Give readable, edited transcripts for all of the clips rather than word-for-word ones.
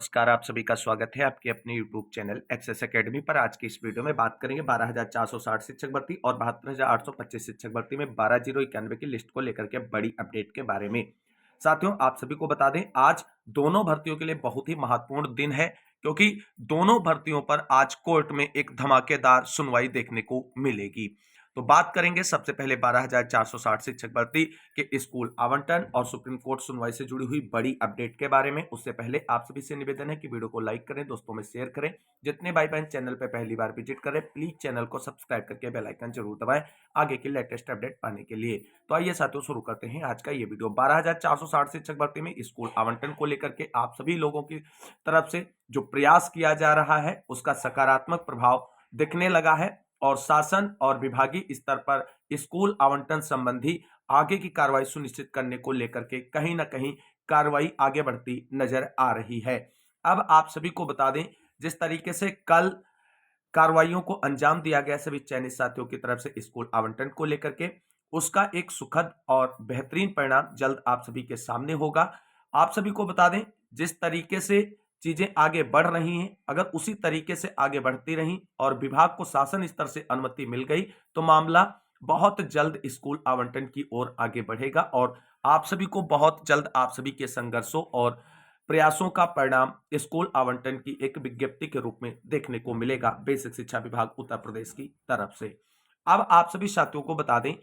नमस्कार, आप सभी का स्वागत है आपके अपने YouTube चैनल एक्सेस एकेडमी पर। आज की इस वीडियो में बात करेंगे 12,460 शिक्षक भर्ती और 72,825 शिक्षक भर्ती में 12,091 की लिस्ट को लेकर के बड़ी अपडेट के बारे में। साथियों, आप सभी को बता दें, आज दोनों भर्तियों के लिए बहुत ही महत्वपूर्ण दिन है, क्योंकि दोनों भर्तियों पर आज कोर्ट में एक धमाकेदार सुनवाई देखने को मिलेगी। तो बात करेंगे सबसे पहले 12,460 शिक्षक भर्ती के स्कूल आवंटन और सुप्रीम कोर्ट सुनवाई से जुड़ी हुई बड़ी अपडेट के बारे में। उससे पहले आप सभी से निवेदन है कि वीडियो को लाइक करें, दोस्तों में शेयर करें। जितने भाई बहन चैनल पर पहली बार विजिट करें, प्लीज चैनल को सब्सक्राइब करके बेल आइकन जरूर दबाएं आगे की लेटेस्ट अपडेट पाने के लिए। तो आइए साथियों, शुरू करते हैं आज का ये वीडियो। 12,460 शिक्षक भर्ती में स्कूल आवंटन को लेकर के आप सभी लोगों की तरफ से जो प्रयास किया जा रहा है उसका सकारात्मक प्रभाव दिखने लगा है और शासन और विभागीय स्तर पर स्कूल आवंटन संबंधी आगे की कार्रवाई सुनिश्चित करने को लेकर के कहीं ना कहीं कार्रवाई आगे बढ़ती नजर आ रही है। अब आप सभी को बता दें, जिस तरीके से कल कार्रवाइयों को अंजाम दिया गया सभी चयनित साथियों की तरफ से स्कूल आवंटन को लेकर के, उसका एक सुखद और बेहतरीन परिणाम जल्द आप सभी के सामने होगा। आप सभी को बता दें, जिस तरीके से चीजें आगे बढ़ रही हैं, अगर उसी तरीके से आगे बढ़ती रही और विभाग को शासन स्तर से अनुमति मिल गई तो मामला बहुत जल्द स्कूल आवंटन की ओर आगे बढ़ेगा और आप सभी को बहुत जल्द आप सभी के संघर्षों और प्रयासों का परिणाम स्कूल आवंटन की एक विज्ञप्ति के रूप में देखने को मिलेगा बेसिक शिक्षा विभाग उत्तर प्रदेश की तरफ से। अब आप सभी साथियों को बता दें,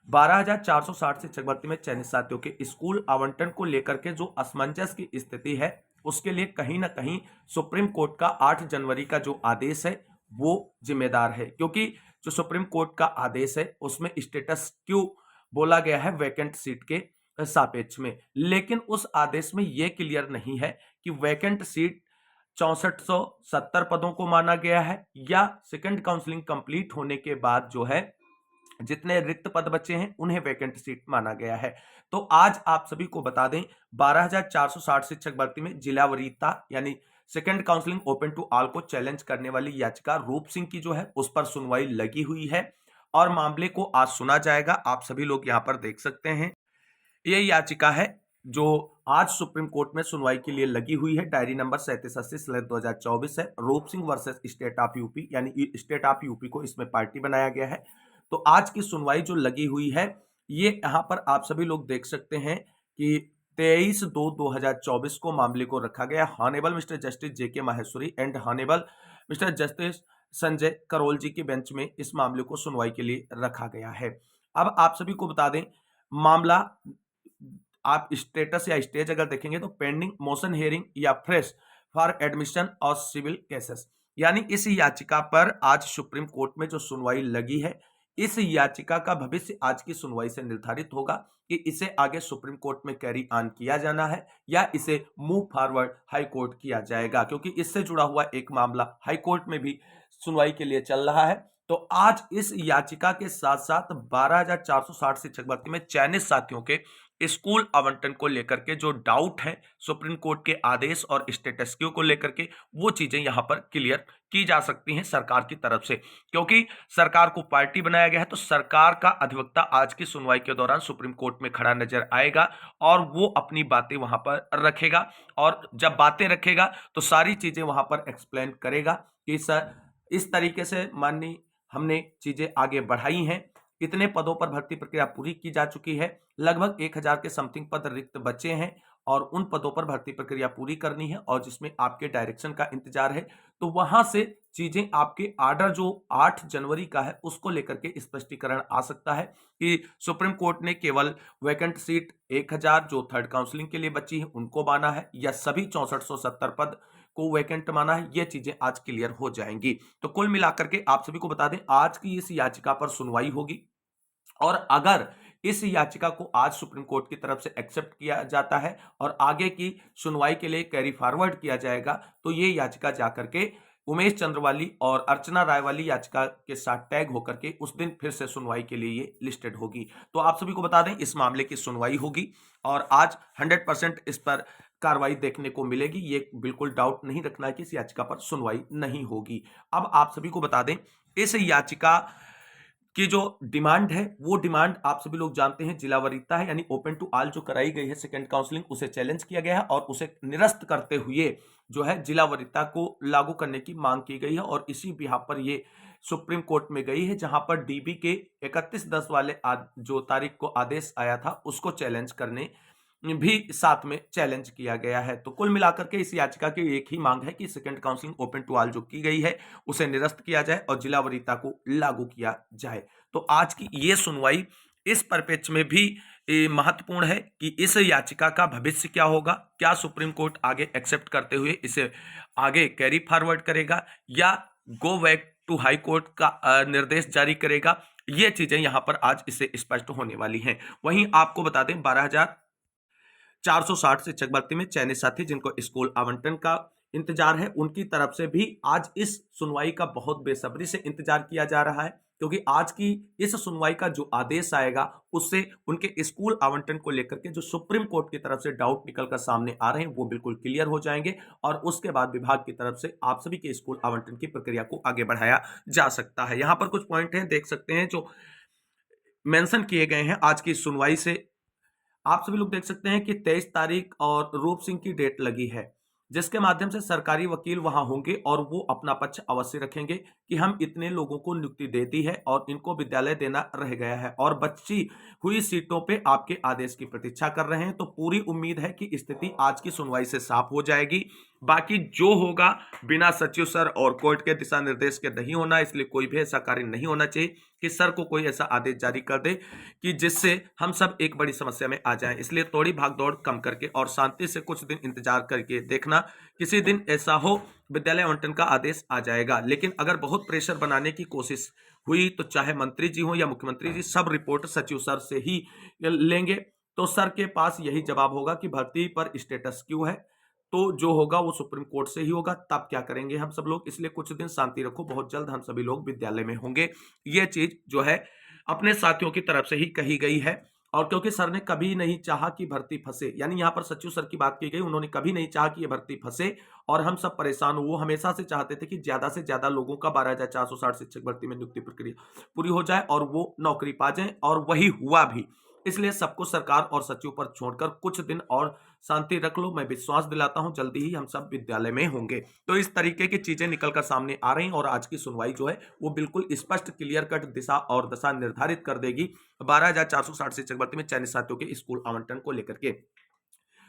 12,460 शिक्षक भर्ती में चयनित साथियों के स्कूल आवंटन को लेकर के जो असमंजस की स्थिति है, उसके लिए कहीं ना कहीं सुप्रीम कोर्ट का 8 जनवरी का जो आदेश है वो जिम्मेदार है, क्योंकि जो सुप्रीम कोर्ट का आदेश है उसमें स्टेटस क्यों बोला गया है वैकेंट सीट के सापेक्ष में, लेकिन उस आदेश में यह क्लियर नहीं है कि वैकेंट सीट 6470 पदों को माना गया है या सेकंड काउंसलिंग कंप्लीट होने के बाद जो है जितने रिक्त पद बचे हैं उन्हें वैकेंट सीट माना गया है। तो आज आप सभी को बता दें, 12,460 शिक्षक भर्ती में जिला वरीयता यानी second counselling open to all को चैलेंज करने वाली याचिका रूप सिंह की जो है उस पर सुनवाई लगी हुई है और मामले को आज सुना जाएगा। आप सभी लोग यहां पर देख सकते हैं, ये याचिका है जो आज सुप्रीम कोर्ट में सुनवाई के लिए लगी हुई है। डायरी नंबर 3780/2024 है। रूप Singh versus state of UP, यानी स्टेट ऑफ यूपी को इसमें पार्टी बनाया गया है। तो आज की सुनवाई जो लगी हुई है, ये यहां पर आप सभी लोग देख सकते हैं कि 23/2/2024 को मामले को रखा गया। Honourable mister justice J K Maheshwari and honourable mister justice Sanjay Karol ji के बेंच में इस मामले को सुनवाई के लिए रखा गया है। अब आप सभी को बता दें, मामला आप स्टेटस या स्टेज अगर देखेंगे तो पेंडिंग मोशन हियरिंग या फ्रेश फॉर एडमिशन और सिविल केसेस, यानी इस याचिका पर आज सुप्रीम कोर्ट में जो सुनवाई लगी है, इस याचिका का भविष्य आज की सुनवाई से निर्धारित होगा कि इसे आगे सुप्रीम कोर्ट में कैरी ऑन किया जाना है या इसे मूव फॉरवर्ड हाई कोर्ट किया जाएगा, क्योंकि इससे जुड़ा हुआ एक मामला हाई कोर्ट में भी सुनवाई के लिए चल रहा है। तो आज इस याचिका के साथ साथ 12,460 शिक्षक भर्ती में चयनित साथियों के स्कूल आवंटन को लेकर के जो डाउट है सुप्रीम कोर्ट के आदेश और स्टेटस क्यू को लेकर के, वो चीजें यहां पर क्लियर की जा सकती हैं सरकार की तरफ से, क्योंकि सरकार को पार्टी बनाया गया है। तो सरकार का अधिवक्ता आज की सुनवाई के दौरान सुप्रीम कोर्ट में खड़ा नजर आएगा और वो अपनी बातें वहां पर रखेगा और जब बातें रखेगा तो सारी चीजें वहां पर एक्सप्लेन करेगा कि सर इस तरीके से माननीय हमने चीजें आगे बढ़ाई हैं, इतने पदों पर भर्ती प्रक्रिया पूरी की जा चुकी है, लगभग 1000 के समथिंग पद रिक्त बचे हैं और उन पदों पर भर्ती प्रक्रिया पूरी करनी है और जिसमें आपके डायरेक्शन का इंतजार है। तो वहां से चीजें आपके आर्डर जो 8 जनवरी का है उसको लेकर के स्पष्टीकरण आ सकता है कि सुप्रीम कोर्ट ने केवल वैकेंट सीट 1000 जो थर्ड काउंसलिंग के लिए बची है उनको माना है या सभी 6470 पद को वैकेंट माना है, ये चीजें आज क्लियर हो जाएंगी। तो कुल मिलाकर के आप सभी को बता दें, आज की इस याचिका पर सुनवाई होगी और अगर इस याचिका को आज सुप्रीम कोर्ट की तरफ से एक्सेप्ट किया जाता है और आगे की सुनवाई के लिए कैरी फॉरवर्ड किया जाएगा तो ये याचिका जाकर के उमेश चंद्रवाली और अर्चना राय वाली याचिका के साथ टैग होकर के उस दिन फिर से सुनवाई के लिए ये लिस्टेड होगी। तो आप सभी को बता दें, इस मामले की सुनवाई होगी और आज 100% इस पर कार्रवाई देखने को मिलेगी। ये बिल्कुल डाउट नहीं रखना है कि इस याचिका पर सुनवाई नहीं होगी। अब आप सभी को बता दें, इस याचिका की जो डिमांड है वो डिमांड आप सभी लोग जानते हैं जिला वरीयता है, यानी ओपन टू ऑल जो कराई गई है सेकंड काउंसलिंग, उसे चैलेंज किया गया है और उसे निरस्त करते हुए जो है जिला वरीयता को लागू करने की मांग की गई है। और इसी बिहाफ पर ये सुप्रीम कोर्ट में गई है, जहां पर डीबी के 31/10 वाले जो तारीख को आदेश आया था उसको चैलेंज करने भी साथ में चैलेंज किया गया है। तो कुल मिलाकर के इस याचिका की एक ही मांग है कि second counselling open to all जो की गई है उसे निरस्त किया जाए और जिला वरीयता को लागू किया जाए। तो आज की ये सुनवाई इस परिप्रेक्ष्य में भी महत्वपूर्ण है कि इस याचिका का भविष्य क्या होगा, क्या सुप्रीम कोर्ट आगे एक्सेप्ट करते हुए इसे आगे कैरी फॉरवर्ड करेगा या go back to high court का निर्देश जारी करेगा। ये चीजें यहां पर आज इससे स्पष्ट होने वाली हैं। वहीं आपको बता दें 12,460 शिक्षक भर्ती में चयनित साथी जिनको स्कूल आवंटन का इंतजार है, उनकी तरफ से भी आज इस सुनवाई का बहुत बेसब्री से इंतजार किया जा रहा है, क्योंकि आज की इस सुनवाई का जो आदेश आएगा उससे उनके स्कूल आवंटन को लेकर के जो सुप्रीम कोर्ट की तरफ से डाउट निकलकर सामने आ रहे हैं वो बिल्कुल क्लियर हो जाएंगे और उसके बाद विभाग की तरफ से आप सभी के स्कूल आवंटन की प्रक्रिया को आगे बढ़ाया जा सकता है। यहां पर कुछ पॉइंट हैं, देख सकते हैं, जो मेंशन किए गए हैं आज की सुनवाई से। आप सभी लोग देख सकते हैं कि 23 तारीख और रूप सिंह की डेट लगी है, जिसके माध्यम से सरकारी वकील वहां होंगे और वो अपना पक्ष अवश्य रखेंगे कि हम इतने लोगों को नियुक्ति दे दी है और इनको विद्यालय देना रह गया है और बची हुई सीटों पे आपके आदेश की प्रतीक्षा कर रहे हैं। तो पूरी उम्मीद है कि स्थिति आज की सुनवाई से साफ हो जाएगी। बाकी जो होगा बिना सचिव सर और कोर्ट के दिशा निर्देश के नहीं होना, इसलिए कोई भी ऐसा कार्य नहीं होना चाहिए कि सर को कोई ऐसा आदेश जारी कर दे कि जिससे हम सब एक बड़ी समस्या में आ जाएं। इसलिए थोड़ी भागदौड़ कम करके और शांति से कुछ दिन इंतजार करके देखना, किसी दिन ऐसा हो विद्यालय आवंटन का आदेश आ जाएगा। लेकिन अगर बहुत प्रेशर बनाने की कोशिश हुई तो चाहे मंत्री जी हो या मुख्यमंत्री जी, सब रिपोर्ट सचिव सर से ही लेंगे। तो सर के पास यही जवाब होगा कि भर्ती पर स्टेटस क्यों है, तो जो होगा वो सुप्रीम कोर्ट से ही होगा। तब क्या करेंगे हम सब लोग, इसलिए कुछ दिन शांति रखो, बहुत जल्द हम सभी लोग विद्यालय में होंगे। ये चीज जो है अपने साथियों की तरफ से ही कही गई है। और क्योंकि सर ने कभी नहीं चाहा कि भर्ती फंसे, यानी यहाँ पर सचिव सर की बात की गई, उन्होंने कभी नहीं चाहा कि ये भर्ती फंसे और हम सब परेशान हो। वो हमेशा से चाहते थे कि ज्यादा से ज्यादा लोगों का 12,460 शिक्षक भर्ती में नियुक्ति प्रक्रिया पूरी हो जाए और वो नौकरी पा जाए, और वही हुआ भी। इसलिए सबको सरकार और सचिव पर छोड़कर कुछ दिन और शांति रख लो। मैं विश्वास दिलाता हूं जल्दी ही हम सब विद्यालय में होंगे। तो इस तरीके की चीजें निकलकर सामने आ रही हैं और आज की सुनवाई जो है वो बिल्कुल स्पष्ट क्लियर कट दिशा और दशा निर्धारित कर देगी 12,460 शिक्षक भर्ती में चयनित साथियों के स्कूल आवंटन को लेकर के।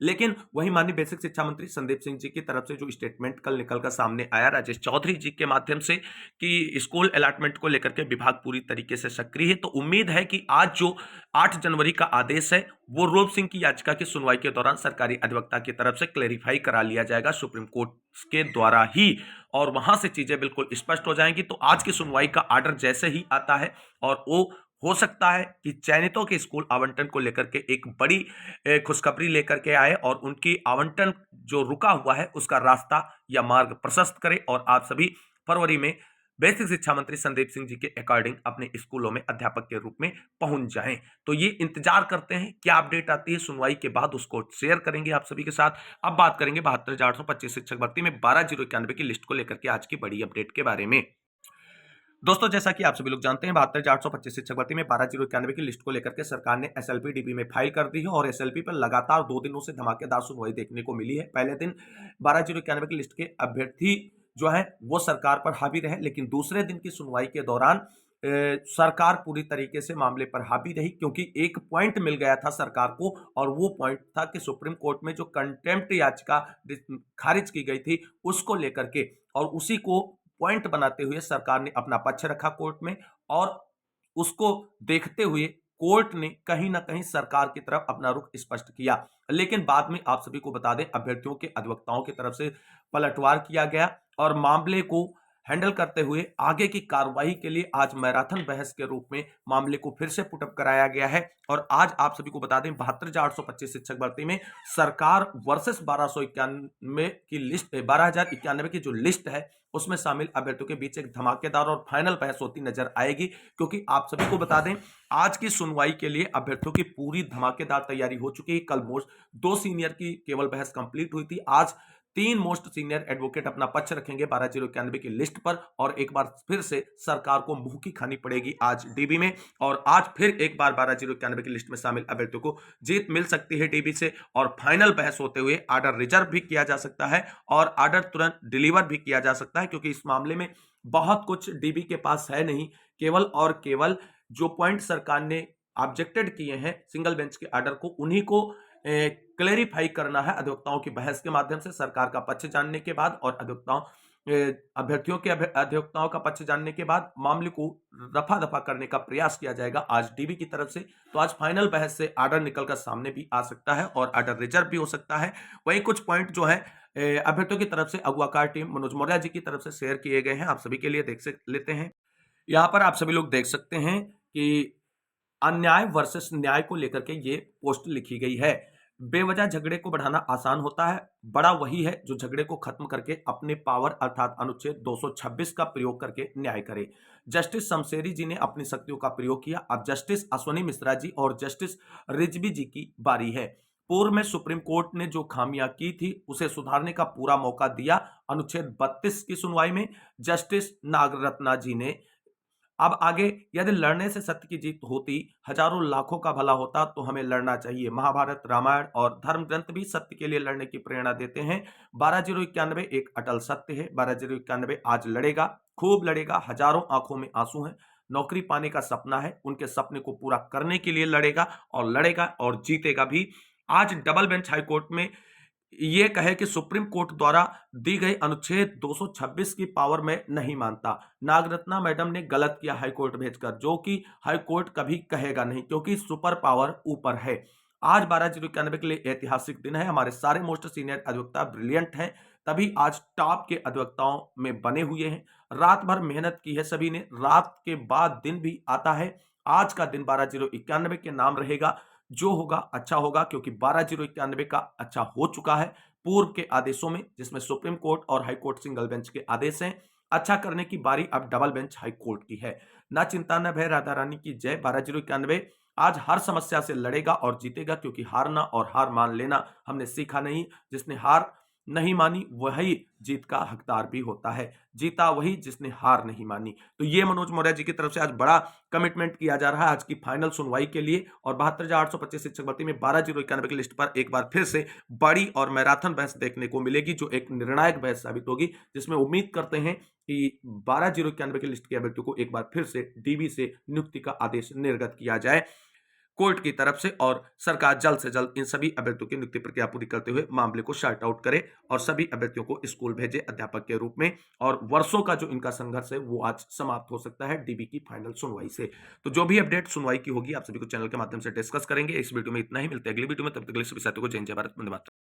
लेकिन वही माननीय बेसिक शिक्षा मंत्री संदीप सिंह जी की तरफ से जो स्टेटमेंट कल निकलकर सामने आया राजेश चौधरी जी के माध्यम से कि स्कूल अलॉटमेंट को लेकर के विभाग पूरी तरीके से सक्रिय है, तो उम्मीद है कि आज जो 8 जनवरी का आदेश है वो रूप सिंह की याचिका की सुनवाई के दौरान सरकारी अधिवक्ता की तरफ से क्लेरिफाई करा लिया जाएगा सुप्रीम कोर्ट के द्वारा ही, और वहां से चीजें बिल्कुल स्पष्ट हो जाएंगी। तो आज की सुनवाई का आर्डर जैसे ही आता है और वो हो सकता है कि चयनितों के स्कूल आवंटन को लेकर के एक बड़ी खुशखबरी लेकर के आए और उनकी आवंटन जो रुका हुआ है उसका रास्ता या मार्ग प्रशस्त करे और आप सभी फरवरी में बेसिक शिक्षा मंत्री संदीप सिंह जी के अकॉर्डिंग अपने स्कूलों में अध्यापक के रूप में पहुंच जाएं। तो ये इंतजार करते हैं क्या अपडेट आती है सुनवाई के बाद, उसको शेयर करेंगे आप सभी के साथ। अब बात करेंगे 72,825 शिक्षक भर्ती में 12,091 की लिस्ट को लेकर के आज की बड़ी अपडेट के बारे में। दोस्तों, जैसा कि आप सभी लोग जानते हैं 72,825 शिक्षक भर्ती में 12,091 की लिस्ट को लेकर के सरकार ने एसएलपी डीबी में फाइल कर दी है और एसएलपी पर लगातार 2 दिनों से धमाकेदार सुनवाई देखने को मिली है। पहले दिन 12,091 की लिस्ट के अभ्यर्थी जो है वो सरकार पर हावी रहे, लेकिन दूसरे दिन की सुनवाई के दौरान सरकार पूरी तरीके से मामले पर हावी रही, क्योंकि एक पॉइंट मिल गया था सरकार को और वो पॉइंट था कि सुप्रीम कोर्ट में जो कंटेम्प्ट याचिका खारिज की गई थी उसको लेकर के, और उसी को पॉइंट बनाते हुए सरकार ने अपना पक्ष रखा कोर्ट में, और उसको देखते हुए कोर्ट ने कहीं ना कहीं सरकार की तरफ अपना रुख स्पष्ट किया। लेकिन बाद में आप सभी को बता दें अभ्यर्थियों के अधिवक्ताओं की तरफ से पलटवार किया गया और मामले को हैंडल करते हुए आगे की कार्रवाई के लिए आज मैराथन बहस के रूप में मामले को फिर से पुटअप कराया गया है। और आज आप सभी को बता दें 72,825 शिक्षक भर्ती में सरकार वर्सेस 1291 की लिस्ट, 12,091 की जो लिस्ट है उसमें शामिल अभ्यर्थियों के बीच एक धमाकेदार और फाइनल बहस होती नजर आएगी, क्योंकि आप सभी को बता दें आज की सुनवाई के लिए अभ्यर्थियों की पूरी धमाकेदार तैयारी हो चुकी है। कल मोस्ट 2 सीनियर की केवल बहस कंप्लीट हुई थी, आज 3 मोस्ट सीनियर एडवोकेट अपना पक्ष रखेंगे 12091 की लिस्ट पर और एक बार फिर से सरकार को मुंह की खानी पड़ेगी आज डीबी में। और आज फिर एक बार 12091 की लिस्ट में शामिल अभ्यर्थियों को जीत मिल सकती है डीबी से और फाइनल बहस होते हुए आर्डर रिजर्व भी किया जा सकता है और आर्डर तुरंत डिलीवर भी किया जा सकता है, क्योंकि इस मामले में बहुत कुछ डीबी के पास है नहीं। केवल और केवल जो पॉइंट सरकार ने ऑब्जेक्टेड किए हैं सिंगल बेंच के आर्डर को, उन्हीं को क्लेरिफाई करना है अधिवक्ताओं की बहस के माध्यम से, सरकार का पक्ष जानने के बाद और अभ्यर्थियों के अधिवक्ताओं का पक्ष जानने के बाद मामले को रफा दफा करने का प्रयास किया जाएगा आज डीबी की तरफ से। तो आज फाइनल बहस से आर्डर निकलकर सामने भी आ सकता है और आर्डर रिजर्व भी हो सकता है। वही कुछ पॉइंट जो है अभ्यर्थियों की तरफ से अगुवाकार टीम मनोज मौर्य जी की तरफ से शेयर किए गए हैं, आप सभी के लिए लेते हैं। यहाँ पर आप सभी लोग देख सकते हैं कि अन्याय वर्सेस न्याय को लेकर के ये पोस्ट लिखी गई है। बेवजह झगड़े को बढ़ाना आसान होता है, बड़ा वही है जो झगड़े को खत्म करके अपने पावर अर्थात अनुच्छेद 226 का प्रयोग करके न्याय करे। जस्टिस शमशेरी जी ने अपनी शक्तियों का प्रयोग किया, अब जस्टिस अश्वनी मिश्रा जी और जस्टिस रिजवी जी की बारी है। पूर्व में सुप्रीम कोर्ट ने जो खामियां की थी उसे सुधारने का पूरा मौका दिया अनुच्छेद 32 की सुनवाई में जस्टिस नागरत्ना जी ने। अब आगे यदि लड़ने से सत्य की जीत होती, हजारों लाखों का भला होता तो हमें लड़ना चाहिए। महाभारत, रामायण और धर्म ग्रंथ भी सत्य के लिए लड़ने की प्रेरणा देते हैं। 12091 एक अटल सत्य है। 12091 आज लड़ेगा, खूब लड़ेगा, हजारों आंखों में आंसू हैं। नौकरी पाने का सपना है, उनके सपने को पूरा करने के लिए लड़ेगा और जीतेगा भी। आज डबल बेंच हाईकोर्ट में ये कहे कि सुप्रीम कोर्ट द्वारा दी गई अनुच्छेद 226 की पावर में नहीं मानता। नागरत्ना मैडम ने गलत किया हाईकोर्ट भेजकर, जो कि हाईकोर्ट कभी कहेगा नहीं क्योंकि सुपर पावर ऊपर है। आज 12091 के लिए ऐतिहासिक दिन है। हमारे सारे मोस्ट सीनियर अधिवक्ता ब्रिलियंट हैं, तभी आज टॉप के अधिवक्ताओं में बने हुए हैं। रात भर मेहनत की है सभी ने, रात के बाद दिन भी आता है। आज का दिन 12091 के नाम रहेगा। जो होगा अच्छा होगा, क्योंकि 12091 का अच्छा हो चुका है पूर्व के आदेशों में, जिसमें सुप्रीम कोर्ट और हाई कोर्ट सिंगल बेंच के आदेश हैं। अच्छा करने की बारी अब डबल बेंच हाई कोर्ट की है। ना चिंता न भय, राधा रानी की जय। 12091 आज हर समस्या से लड़ेगा और जीतेगा, क्योंकि हारना और हार मान लेना हमने सीखा नहीं। जिसने हार नहीं मानी वही जीत का हकदार भी होता है, जीता वही जिसने हार नहीं मानी। तो ये मनोज मौर्य जी की तरफ से आज बड़ा कमिटमेंट किया जा रहा है आज की फाइनल सुनवाई के लिए। और 72,825 शिक्षक भर्ती में 12091 की लिस्ट पर एक बार फिर से बड़ी और मैराथन बहस देखने को मिलेगी, जो एक निर्णायक बहस साबित होगी, जिसमें उम्मीद करते हैं कि 12091 की लिस्ट के अभ्यर्थियों को एक बार फिर से डीबी से नियुक्ति का आदेश निर्गत किया जाए कोर्ट की तरफ से और सरकार जल्द से जल्द इन सभी अभ्यर्थियों की नियुक्ति प्रक्रिया पूरी करते हुए मामले को शॉर्ट आउट करे और सभी अभ्यर्थियों को स्कूल भेजे अध्यापक के रूप में। और वर्षों का जो इनका संघर्ष है वो आज समाप्त हो सकता है डीबी की फाइनल सुनवाई से। तो जो भी अपडेट सुनवाई की होगी आप सभी को चैनल के माध्यम से डिस्कस करेंगे। इस वीडियो में इतना ही, मिलते हैं अगली वीडियो में, तब तक के लिए सभी साथियों को जय जय भारत, वंदे मातरम।